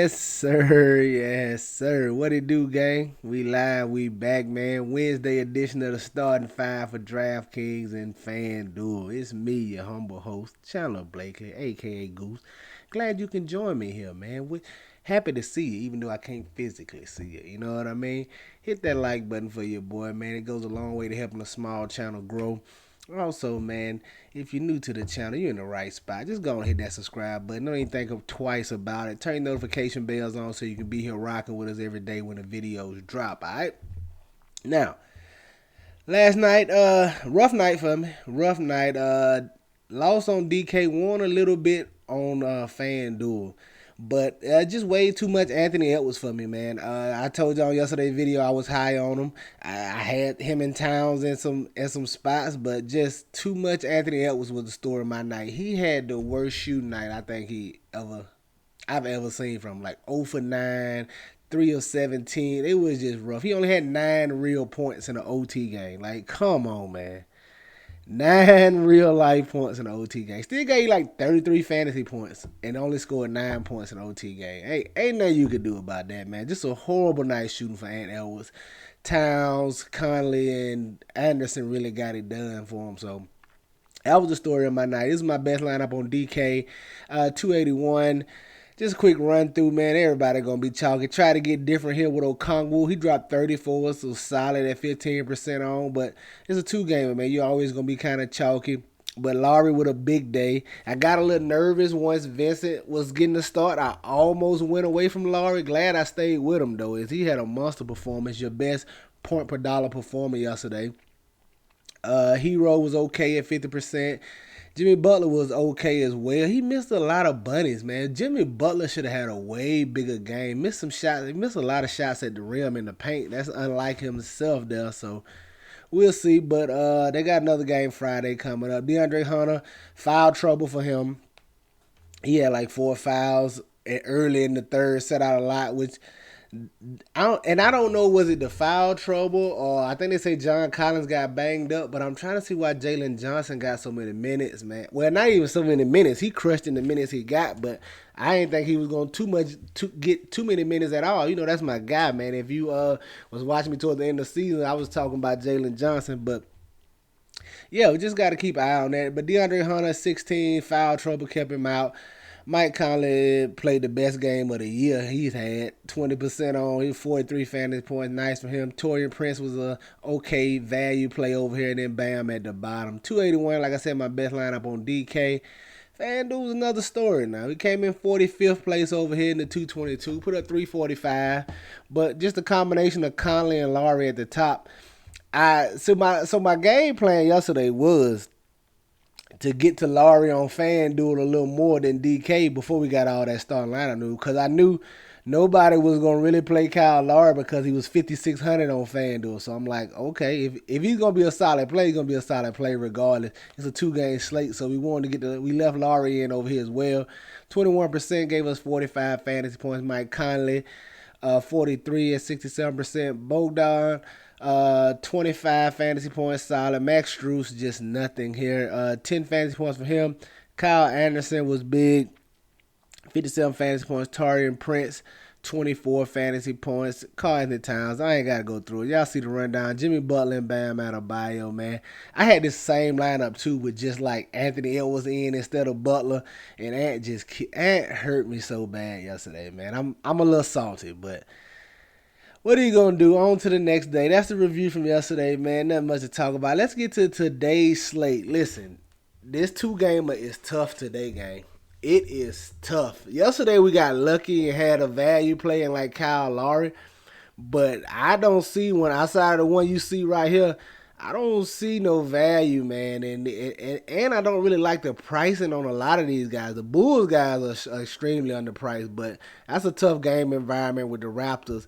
Yes, sir. Yes, sir. What it do, gang? We live. We back, man. Wednesday edition of the starting five for DraftKings and FanDuel. It's me, your humble host, Chandler Blake, aka Goose. Glad you can join me here, man. Happy to see you, even though I can't physically see you. You know what I mean? Hit that like button for your boy, man. It goes a long way to helping a small channel grow. Also, man, if you're new to the channel, you're in the right spot. Just go and hit that subscribe button. Don't even think of twice about it. Turn notification bells on so you can be here rocking with us every day when the videos drop, alright? Now, last night, rough night for me. Rough night. Lost on DK, won a little bit on FanDuel. But just way too much Anthony Edwards for me, man. I told y'all on yesterday's video I was high on him. I had him in Towns in some spots, but just too much Anthony Edwards was the story of my night. He had the worst shooting night I think I've ever seen from him. Like 0 for 9, 3 of 17. It was just rough. He only had 9 real points in an OT game. Like, come on, man. 9 real life points in the OT game. Still got you like 33 fantasy points and only scored 9 points in the OT game. Ain't nothing you could do about that, man. Just a horrible night shooting for Ant Edwards. Towns, Conley, and Anderson really got it done for him. So that was the story of my night. This is my best lineup on DK. 281. Just a quick run through, man. Everybody gonna be chalky. Try to get different here with Okongwu. He dropped 34, so solid at 15% on. But it's a two-gamer, man. You're always gonna be kind of chalky. But Laurie with a big day. I got a little nervous once Vincent was getting the start. I almost went away from Laurie. Glad I stayed with him, though, as he had a monster performance. Your best point per dollar performer yesterday. Hero was okay at 50%. Jimmy Butler was okay as well. He missed a lot of bunnies, man. Jimmy Butler should have had a way bigger game. Missed some shots. He missed a lot of shots at the rim in the paint. That's unlike himself there. So we'll see. But they got another game Friday coming up. DeAndre Hunter, foul trouble for him. He had like 4 fouls early in the third, set out a lot, which I don't know, was it the foul trouble or I think they say John Collins got banged up, but I'm trying to see why Jalen Johnson got so many minutes, man. Well, not even so many minutes. He crushed in the minutes he got, but I didn't think he was going to get too many minutes at all. You know, that's my guy, man. If you was watching me toward the end of the season, I was talking about Jalen Johnson, but yeah, we just got to keep an eye on that. But DeAndre Hunter, 16, foul trouble kept him out. Mike Conley played the best game of the year he's had. 20% on. He 43 fantasy points. Nice for him. Torian Prince was a okay value play over here. And then Bam at the bottom. 281, like I said, my best lineup on DK. FanDuel was another story now. He came in 45th place over here in the 222. Put up 345. But just a combination of Conley and Laurie at the top. So my game plan yesterday was to get to Laurie on FanDuel a little more than DK before we got all that starting lineup news, because I knew nobody was going to really play Kyle Laurie because he was 5,600 on FanDuel. So I'm like, okay, if he's going to be a solid play, he's going to be a solid play regardless. It's a 2-game slate, so we wanted to we left Laurie in over here as well. 21% gave us 45 fantasy points. Mike Conley, 43 at 67%. Bogdan, 25 fantasy points solid. Max Strus, just nothing here. 10 fantasy points for him. Kyle Anderson was big. 57 fantasy points. Torian Prince, 24 fantasy points. Karl Anthony Towns, I ain't got to go through it. Y'all see the rundown. Jimmy Butler and Bam Adebayo, man. I had this same lineup, too, with just like Anthony Edwards in instead of Butler. And Ant hurt me so bad yesterday, man. I'm a little salty, but what are you going to do? On to the next day. That's the review from yesterday, man. Nothing much to talk about. Let's get to today's slate. Listen, this 2-gamer is tough today, gang. It is tough. Yesterday we got lucky and had a value playing like Kyle Laurie, but I don't see one outside of the one you see right here. I don't see no value, man, and I don't really like the pricing on a lot of these guys. The Bulls guys are extremely underpriced, but that's a tough game environment with the Raptors.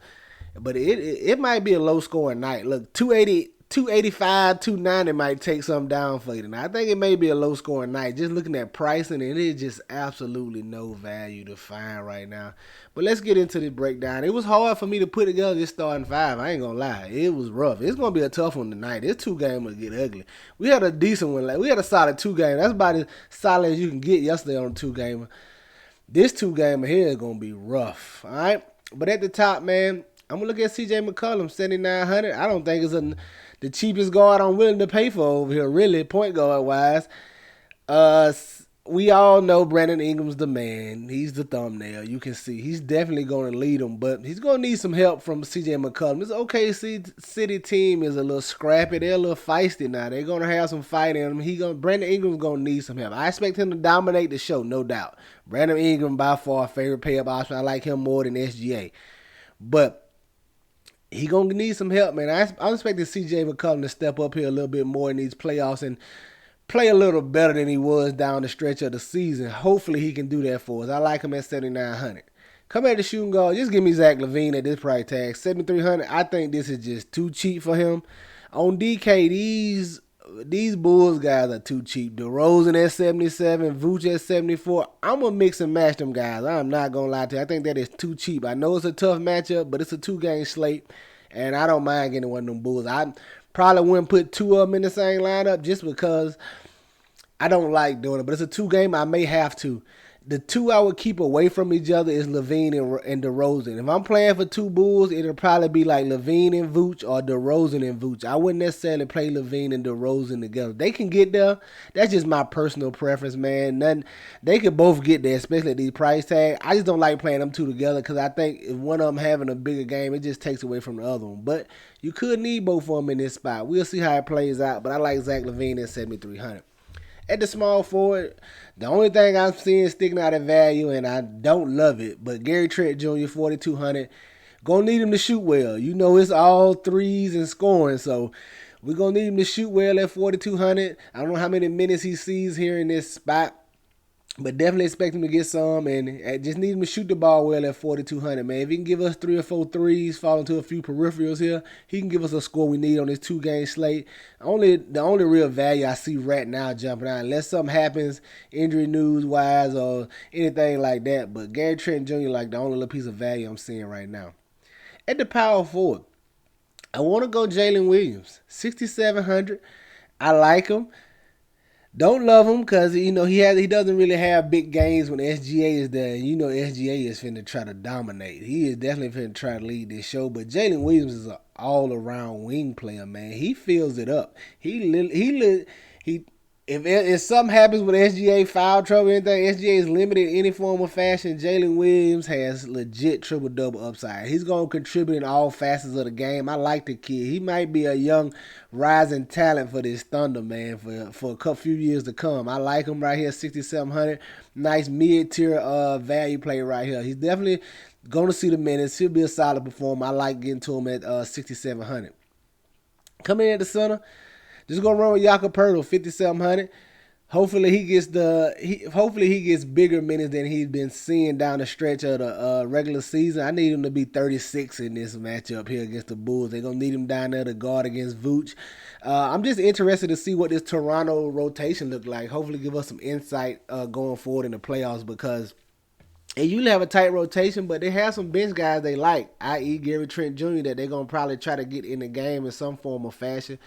But it might be a low scoring night. Look, 280, 285, 290 might take something down for you tonight. I think it may be a low scoring night. Just looking at pricing, and it's just absolutely no value to find right now. But let's get into the breakdown. It was hard for me to put together this starting five. I ain't gonna lie. It was rough. It's gonna be a tough one tonight. This 2-game will get ugly. We had a decent one. We had a solid 2-game. That's about as solid as you can get yesterday on a 2-gamer. This two game here is gonna be rough. All right, but at the top, man, I'm gonna look at CJ McCollum, 7,900. I don't think it's the cheapest guard I'm willing to pay for over here, really, point guard wise. Uh, we all know Brandon Ingram's the man. He's the thumbnail. You can see he's definitely going to lead them, but he's going to need some help from CJ McCollum. This OKC City team is a little scrappy. They're a little feisty now. They're going to have some fight in them. Brandon Ingram's going to need some help. I expect him to dominate the show, no doubt. Brandon Ingram by far a favorite pay-up option. I like him more than SGA, but he gonna need some help, man. I'm expecting CJ McCollum to step up here a little bit more in these playoffs and play a little better than he was down the stretch of the season. Hopefully he can do that for us. I like him at 7,900. Come at the shooting guard. Just give me Zach LaVine at this price tag. 7,300. I think this is just too cheap for him. On DK, these Bulls guys are too cheap. DeRozan at 77, Vooch at 74. I'm going to mix and match them guys. I'm not going to lie to you. I think that is too cheap. I know it's a tough matchup, but it's a two-game slate, and I don't mind getting one of them Bulls. I probably wouldn't put two of them in the same lineup just because I don't like doing it. But it's a two-game. I may have to. The two I would keep away from each other is LaVine and DeRozan. If I'm playing for two Bulls, it'll probably be like LaVine and Vooch or DeRozan and Vooch. I wouldn't necessarily play LaVine and DeRozan together. They can get there. That's just my personal preference, man. They could both get there, especially at these price tags. I just don't like playing them two together because I think if one of them having a bigger game, it just takes away from the other one. But you could need both of them in this spot. We'll see how it plays out, but I like Zach LaVine at 7,300. At the small forward, the only thing I'm seeing sticking out of value, and I don't love it, but Gary Trent Jr., 4,200. Gonna need him to shoot well. You know it's all threes and scoring, so we're gonna need him to shoot well at 4,200. I don't know how many minutes he sees here in this spot, but definitely expect him to get some, and just need him to shoot the ball well at 4,200, man. If he can give us 3 or 4 threes, fall into a few peripherals here, he can give us a score we need on this two-game slate. The only real value I see right now jumping out, unless something happens injury news-wise or anything like that, but Gary Trent Jr. like the only little piece of value I'm seeing right now. At the power forward, I want to go Jalen Williams, 6,700. I like him. Don't love him because he doesn't really have big games when SGA is there. And SGA is finna try to dominate. He is definitely finna try to lead this show. But Jalen Williams is an all-around wing player, man. He fills it up. If something happens with SGA, foul trouble, anything, SGA is limited in any form or fashion, Jalen Williams has legit triple-double upside. He's going to contribute in all facets of the game. I like the kid. He might be a young rising talent for this Thunder, man, for a few years to come. I like him right here, 6,700. Nice mid-tier value play right here. He's definitely going to see the minutes. He'll be a solid performer. I like getting to him at 6,700. Coming in at the center, just gonna run with Jakob Poeltl, 5,700. Hopefully he gets bigger minutes than he's been seeing down the stretch of the regular season. I need him to be 36 in this matchup here against the Bulls. They're gonna need him down there to guard against Vooch. I'm just interested to see what this Toronto rotation look like. Hopefully give us some insight going forward in the playoffs because they usually have a tight rotation, but they have some bench guys they like, i.e. Gary Trent Jr. that they're gonna probably try to get in the game in some form or fashion.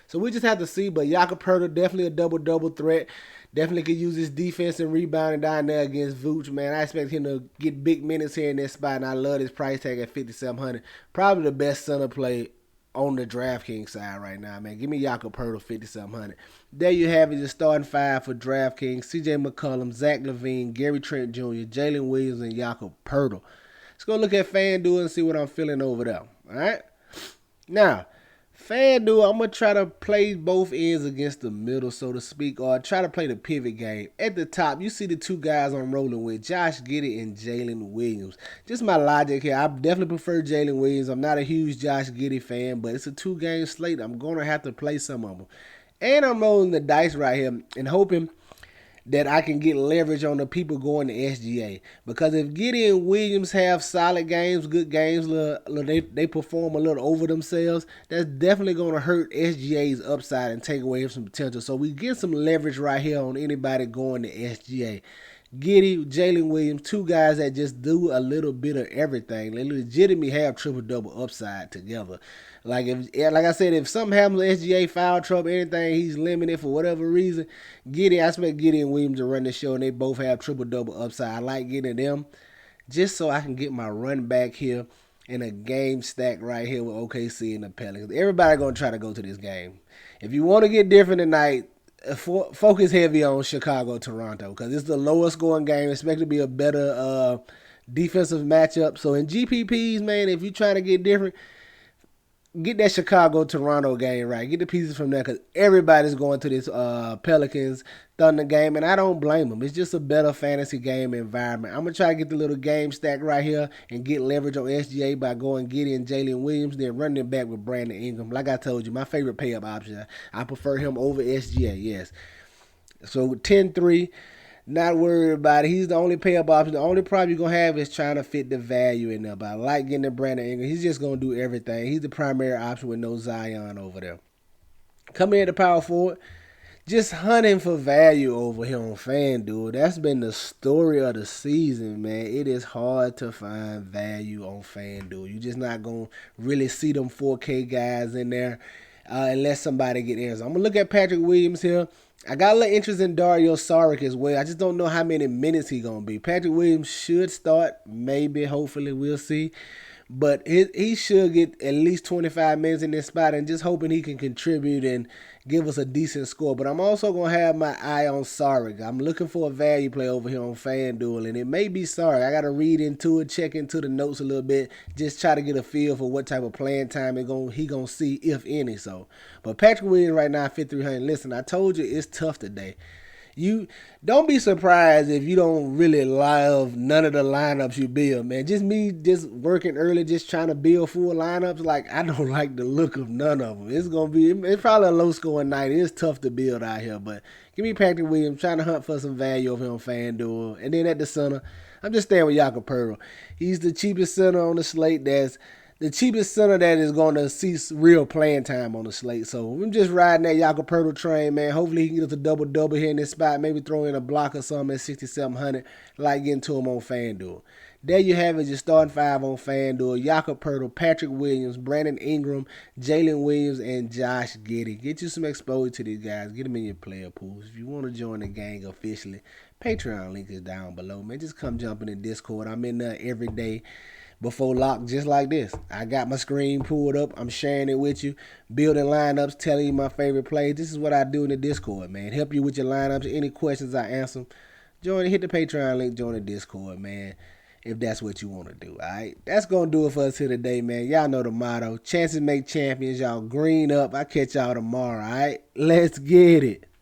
So we just have to see, but Jakob Poeltl definitely a double-double threat. Definitely could use his defense and rebounding down there against Vooch, man. I expect him to get big minutes here in this spot, and I love his price tag at 5,700. Probably the best center play on the DraftKings side right now, man. Give me Jakob Poeltl, 5,700. There you have it, your starting five for DraftKings. CJ McCollum, Zach LaVine, Gary Trent Jr., Jalen Williams, and Jakob Poeltl. Let's go look at FanDuel and see what I'm feeling over there, all right? Now, FanDuel, I'm going to try to play both ends against the middle, so to speak, or try to play the pivot game. At the top, you see the two guys I'm rolling with, Josh Giddey and Jalen Williams. Just my logic here. I definitely prefer Jalen Williams. I'm not a huge Josh Giddey fan, but it's a two-game slate. I'm going to have to play some of them. And I'm rolling the dice right here and hoping that I can get leverage on the people going to SGA. Because if Giddey and Williams have solid games, good games, they perform a little over themselves, that's definitely going to hurt SGA's upside and take away some potential. So we get some leverage right here on anybody going to SGA. Giddy, Jalen Williams, two guys that just do a little bit of everything. They legitimately have triple double upside together. Like I said, if something happens to SGA, foul trouble, anything, he's limited for whatever reason. I expect Giddy and Williams to run the show, and they both have triple double upside. I like getting them just so I can get my run back here in a game stack right here with OKC and the Pelicans. Everybody gonna try to go to this game. If you want to get different tonight, focus heavy on Chicago Toronto because it's the lowest scoring game. Expect to be a better defensive matchup. So in GPPs, man, if you trying to get different, get that Chicago Toronto game right. Get the pieces from there because everybody's going to this Pelicans Thunder game, and I don't blame them. It's just a better fantasy game environment. I'm gonna try to get the little game stack right here and get leverage on SGA by going Gideon Jalen Williams, then running it back with Brandon Ingram. Like I told you, my favorite pay up option. I prefer him over SGA. Yes. So 10-3. Not worried about it. He's the only pay up option. The only problem you're going to have is trying to fit the value in there. But I like getting the Brandon Ingram. He's just going to do everything. He's the primary option with no Zion over there. Coming in the power forward, just hunting for value over here on FanDuel. That's been the story of the season, man. It is hard to find value on FanDuel. You're just not going to really see them 4K guys in there unless somebody get in. So I'm going to look at Patrick Williams here. I got a little interest in Dario Saric as well. I just don't know how many minutes he's going to be. Patrick Williams should start, maybe, hopefully, we'll see. But he should get at least 25 minutes in this spot and just hoping he can contribute and give us a decent score. But I'm also going to have my eye on Saric. I'm looking for a value play over here on FanDuel, and it may be Saric. I got to read into it, check into the notes a little bit, just try to get a feel for what type of playing time he going to see, if any. So, but Patrick Williams right now, 5,300. Listen, I told you it's tough today. You don't be surprised if you don't really love none of the lineups you build, man. Just me just working early, just trying to build full lineups. Like, I don't like the look of none of them. It's probably a low scoring night. It's tough to build out here, but give me Patrick Williams, trying to hunt for some value over here on FanDuel. And then at the center, I'm just staying with Jakob Poeltl. He's the cheapest center on the slate. That's the cheapest center that is going to see real playing time on the slate. So I'm just riding that Jakob Poeltl train, man. Hopefully he can get us a double-double here in this spot. Maybe throw in a block or something at 6,700. Like getting to him on FanDuel. There you have it, your starting five on FanDuel. Jakob Poeltl, Patrick Williams, Brandon Ingram, Jalen Williams, and Josh Giddey. Get you some exposure to these guys. Get them in your player pools. If you want to join the gang officially, Patreon link is down below, man. Just come jump in the Discord. I'm in there every day before lock, just like this. I got my screen pulled up. I'm sharing it with you, building lineups, telling you my favorite plays. This is what I do in the Discord, man. Help you with your lineups. Any questions, I answer them. Hit the Patreon link, join the Discord, man, if that's what you want to do, all right? That's going to do it for us here today, man. Y'all know the motto. Chances make champions. Y'all green up. I catch y'all tomorrow, all right? Let's get it.